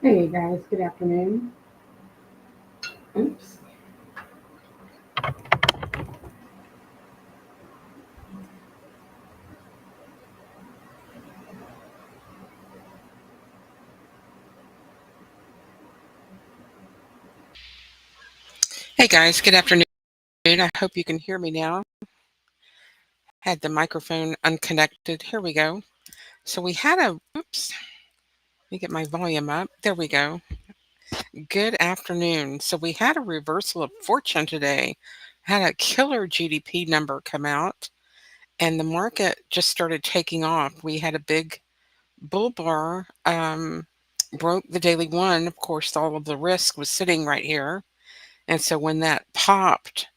Hey guys, good afternoon. Oops. Hey guys, good afternoon. I hope you can hear me now. Had the microphone unconnected. Here we go. So we had oops, let me get my volume up. There we go. Good afternoon. So we had a reversal of fortune today. Had a killer GDP number come out and the market just started taking off. We had a big bull bar, broke the daily one. Of course, all of the risk was sitting right here. And so when that popped,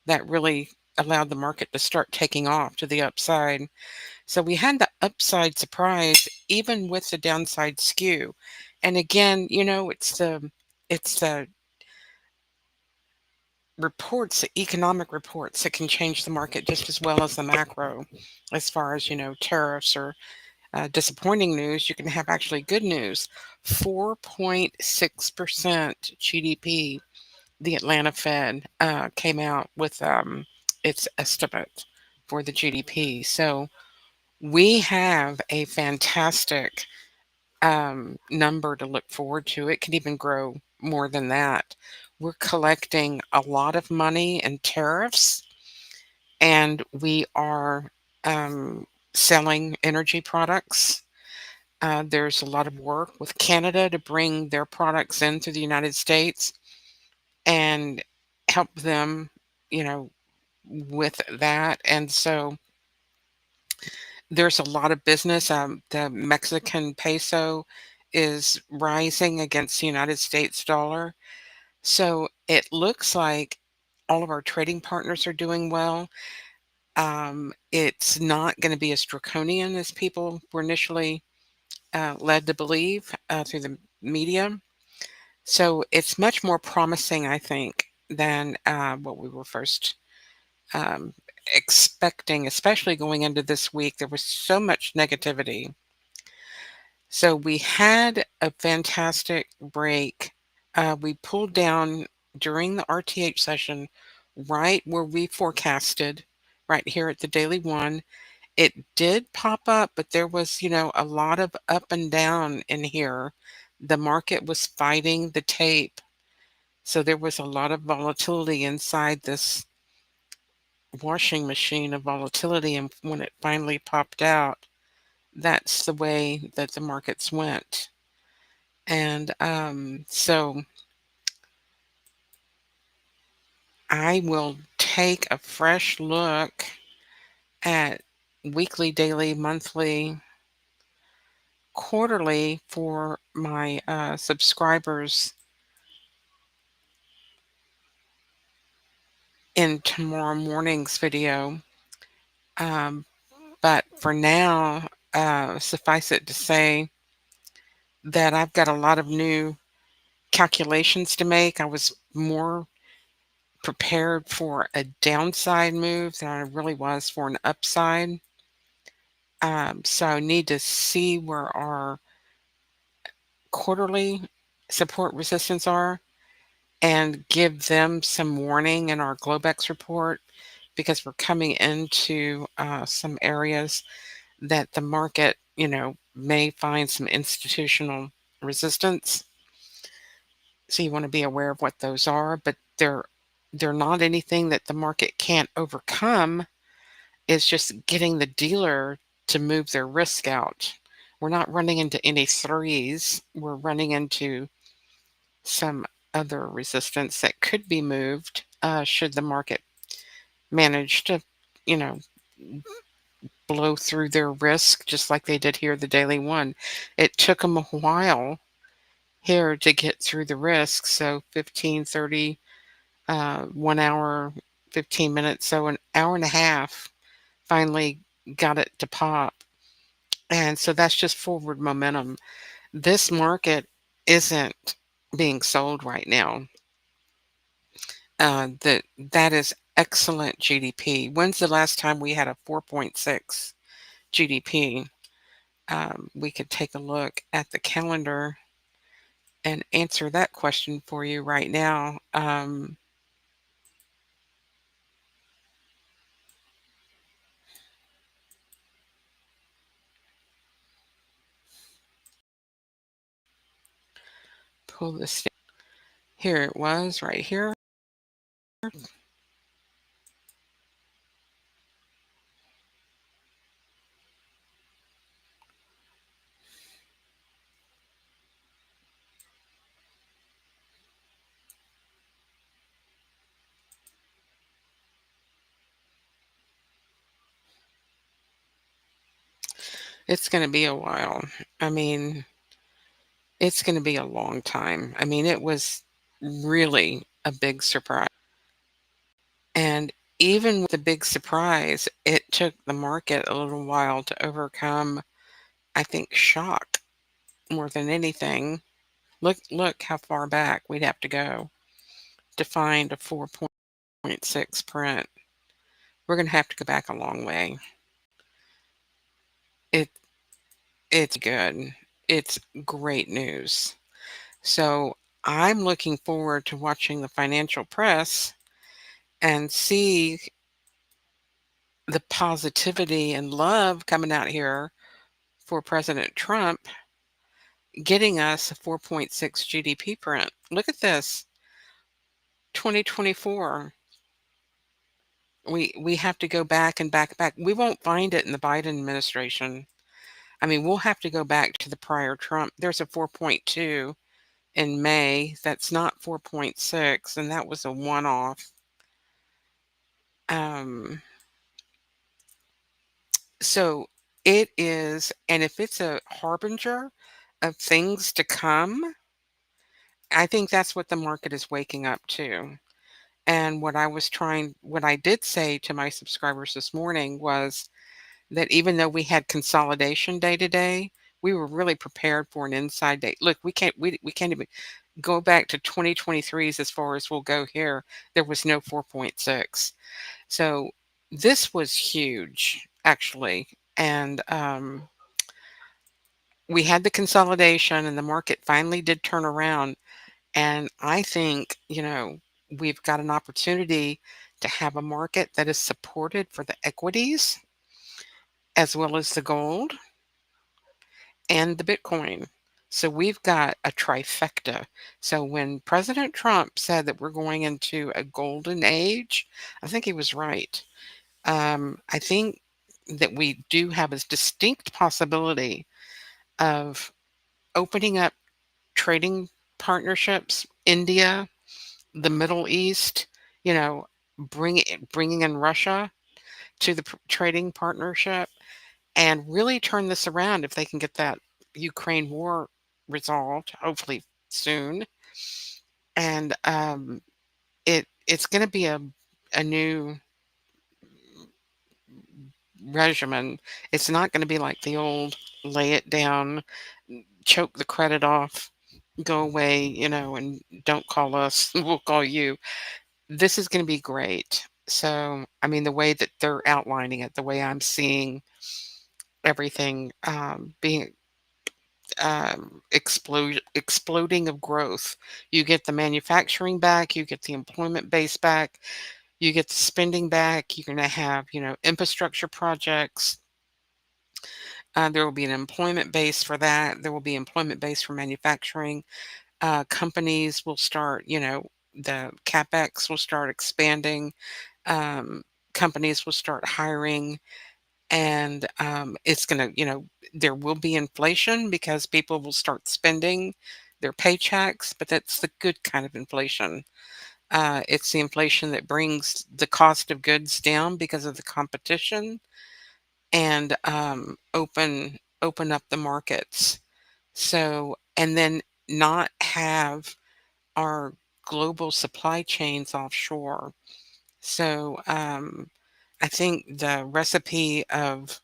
that really allowed the market to start taking off to the upside. So we had the upside surprise even with the downside skew. And again, it's the reports, the economic reports that can change the market just as well as the macro. As far as tariffs or disappointing news, you can have actually good news. 4.6% GDP. The Atlanta Fed came out with its estimate for the GDP. So we have a fantastic number to look forward to. It can even grow more than that. We're collecting a lot of money in tariffs, and we are selling energy products. There's a lot of work with Canada to bring their products into the United States and help them, you know, with that. And so there's a lot of business. The Mexican peso is rising against the United States dollar. So it looks like all of our trading partners are doing well. It's not going to be as draconian as people were initially led to believe through the media. So it's much more promising, I think, than what we were first um, expecting, especially going into this week. There was so much negativity. So we had a fantastic break. We pulled down during the RTH session right where we forecasted, right here at the daily one. It did pop up, but there was, a lot of up and down in here. The market was fighting the tape. So there was a lot of volatility inside this washing machine of volatility. And when it finally popped out, that's the way that the markets went. And so I will take a fresh look at weekly, daily, monthly, quarterly for my subscribers in tomorrow morning's video. Um, but for now, suffice it to say that I've got a lot of new calculations to make. I was more prepared for a downside move than I really was for an upside. So I need to see where our quarterly support resistance are and give them some warning in our Globex report because we're coming into some areas that the market, may find some institutional resistance. So you want to be aware of what those are, but they're not anything that the market can't overcome. It's just getting the dealer to move their risk out. We're not running into any threes. We're running into some other resistance that could be moved should the market manage to, you know, blow through their risk just like they did here the daily one. It took them a while here to get through the risk. So 15, 30, 1 hour, 15 minutes. So an hour and a half finally got it to pop. And so that's just forward momentum. This market isn't being sold right now. That is excellent GDP. When's the last time we had a 4.6 GDP? We could take a look at the calendar and answer that question for you right now. Pull this down. Here it was right here. It's going to be a while. I mean, it's going to be a long time. I mean, it was really a big surprise. And even with the big surprise, it took the market a little while to overcome, I think, shock more than anything. Look how far back we'd have to go to find a 4.6 print. We're going to have to go back a long way. It it's good. It's great news. So I'm looking forward to watching the financial press and see the positivity and love coming out here for President Trump getting us a 4.6 GDP print. Look at this. 2024. We have to go back and back. We won't find it in the Biden administration. I mean, we'll have to go back to the prior Trump. There's a 4.2 in May. That's not 4.6, and that was a one-off. Um, so it is, and if it's a harbinger of things to come, I think that's what the market is waking up to. And what I did say to my subscribers this morning was that even though we had consolidation day to day, we were really prepared for an inside day. Look, we can't even go back to 2023's as far as we'll go here. There was no 4.6. So this was huge, actually. And we had the consolidation, and the market finally did turn around. And I think, we've got an opportunity to have a market that is supported for the equities as well as the gold and the Bitcoin. So we've got a trifecta. So when President Trump said that we're going into a golden age, I think he was right. I think that we do have a distinct possibility of opening up trading partnerships, India, the Middle East, you know, bringing in Russia to the trading partnership and really turn this around if they can get that Ukraine war resolved, hopefully soon. And it's going to be a new regimen. It's not going to be like the old lay it down, choke the credit off, go away, and don't call us, we'll call you. This is going to be great. So, I mean, the way that they're outlining it, the way I'm seeing everything being exploding of growth. You get the manufacturing back, you get the employment base back, you get the spending back. You're going to have, infrastructure projects. There will be an employment base for that. There will be employment base for manufacturing. Companies will start, the capex will start expanding. Um, Companies will start hiring, and it's going to, there will be inflation because people will start spending their paychecks, but that's the good kind of inflation. It's the inflation that brings the cost of goods down because of the competition and open up the markets. So, and then not have our global supply chains offshore. So, I think the recipe of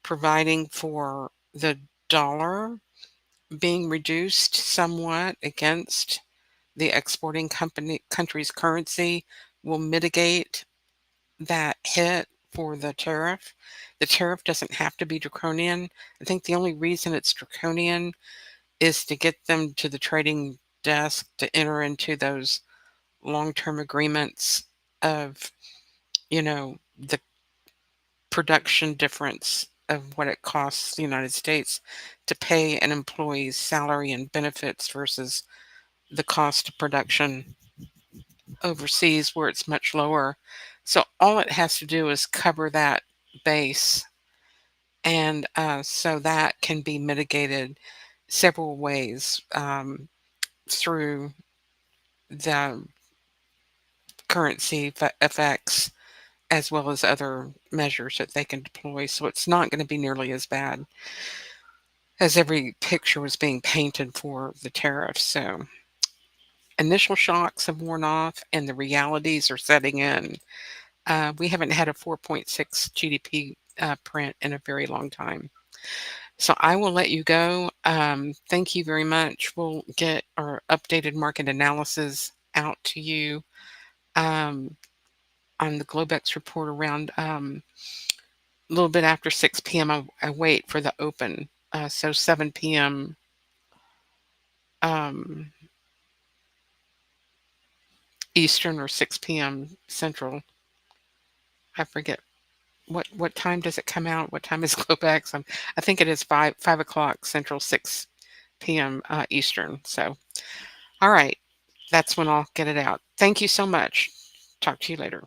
providing for the dollar being reduced somewhat against the exporting country's currency will mitigate that hit for the tariff. The tariff doesn't have to be draconian. I think the only reason it's draconian is to get them to the trading desk to enter into those long-term agreements of, the production difference of what it costs the United States to pay an employee's salary and benefits versus the cost of production overseas where it's much lower. So all it has to do is cover that base. And so that can be mitigated several ways through the currency effects as well as other measures that they can deploy. So it's not going to be nearly as bad as every picture was being painted for the tariffs. So initial shocks have worn off and the realities are setting in. We haven't had a 4.6 GDP print in a very long time. So I will let you go. Thank you very much. We'll get our updated market analysis out to you um, on the Globex report around a little bit after 6 p.m. I wait for the open. So 7 p.m. Um, Eastern or 6 p.m. Central. I forget what time does it come out? What time is Globex? I think it is 5 o'clock Central, 6 p.m. Eastern. So, all right, that's when I'll get it out. Thank you so much. Talk to you later.